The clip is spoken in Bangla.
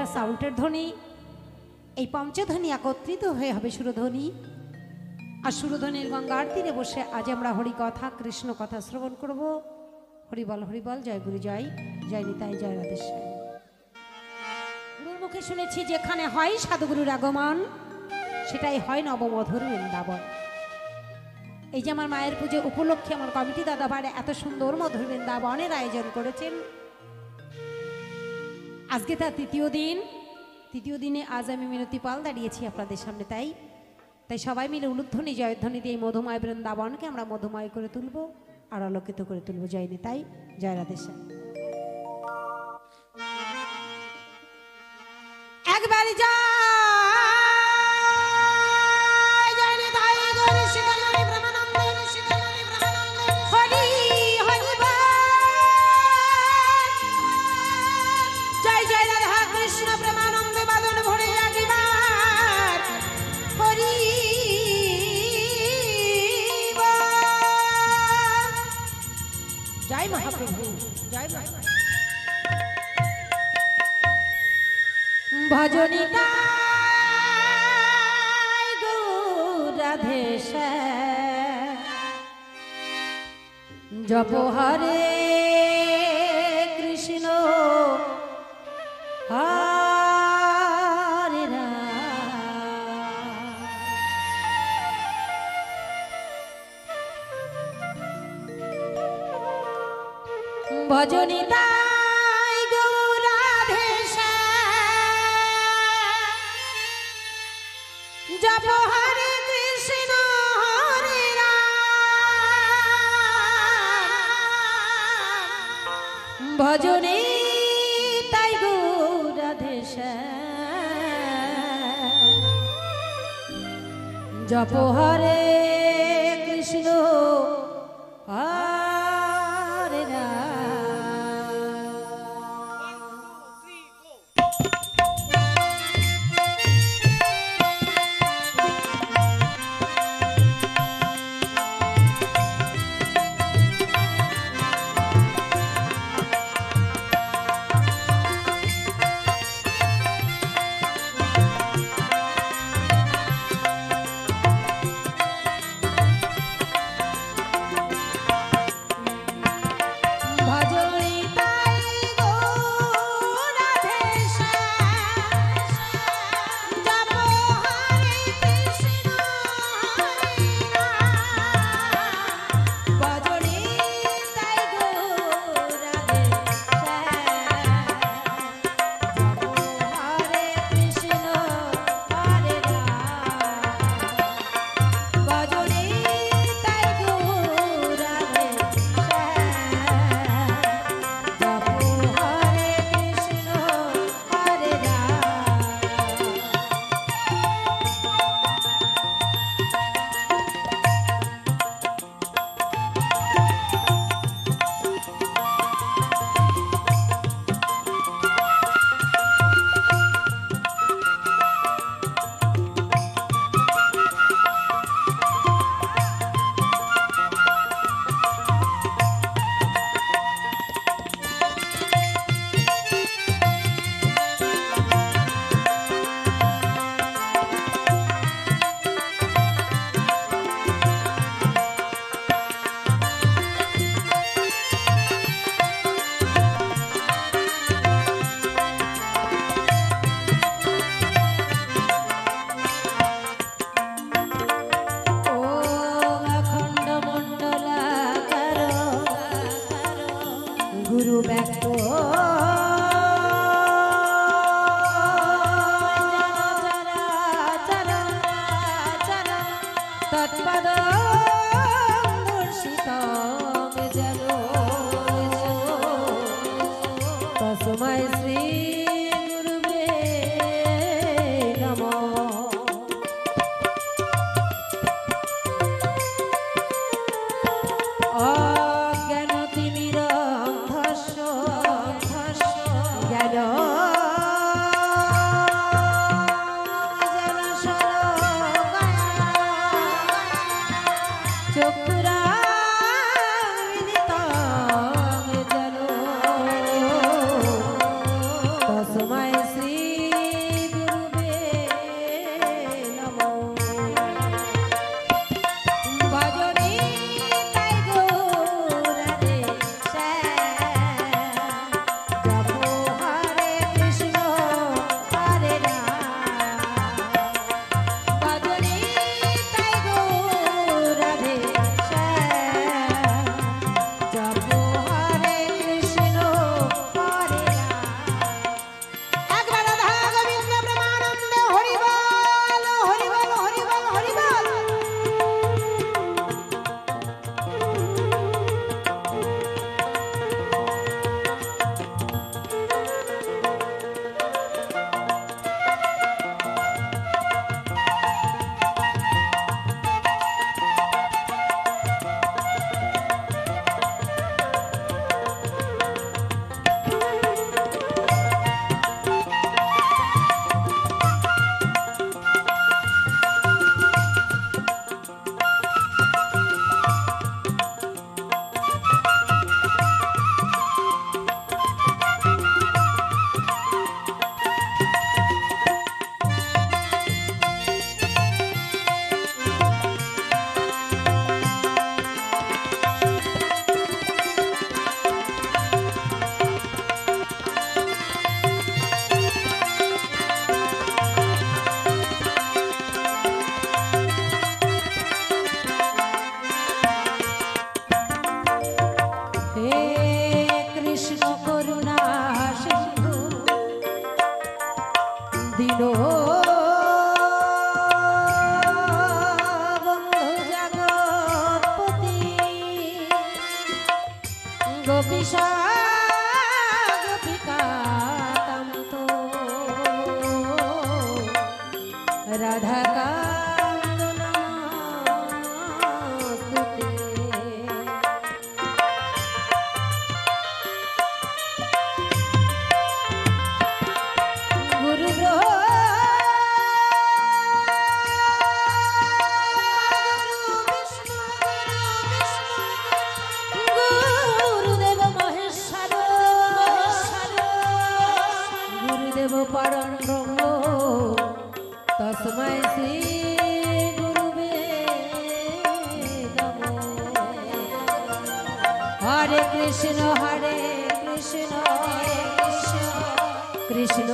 গীতার সাউন্ডের ধ্বনি, এই পঞ্চধ্বনি একত্রিত হয়ে হবে সুরধ্বনি। আর সুরধ্বনির গঙ্গার তীরে বসে আজ আমরা হরিকথা কৃষ্ণ কথা শ্রবণ করব। হরিবল হরিবল, জয় গুরু জয়, জয় নিতাই, জয় রাধেশ্যাম। গুরুর মুখে শুনেছি যেখানে হয় সাধুগুরুর আগমন, সেটাই হয় নবমধুর বৃন্দাবন। এই যে আমার মায়ের পুজো উপলক্ষে আমার কমিটি দাদা ভাই এত সুন্দর মধুর বৃন্দাবনের আয়োজন করেছেন। আজকে তার তৃতীয় দিনে আজ আমি মিনতি পাল দাঁড়িয়েছি আপনাদের সামনে। তাই সবাই মিলে উলুধ্বনি জয়ধ্বনি দিয়ে এই মধুময় বৃন্দাবনকে আমরা মধুময় করে তুলব আর আলোকিত করে তুলব। জয় নিতাই, জয় রাধেশ্যাম। একবার যা ভজনিতা রাধেশ্যাম, জপ হরে কৃষ্ণ হরে রাম, ভজনিতা জপ হরে কৃষ্ণ হরে রাম, ভজনে তাই গো রাধেশ্যাম, জপ হরে কৃষ্ণ হরে রাম। গুরু ব্যক্ত তৎপদ তসময় শ্রী গুরুবে নমঃ। তসময় শ্রী দিন বন্ধু জগৎপতি গোপীশা গোপিকান্ত রাধাকান্ত নমস্তুতে। परम ब्रह्म तस्मै श्री गुरुवे नमः। हरे कृष्ण कृष्ण कृष्ण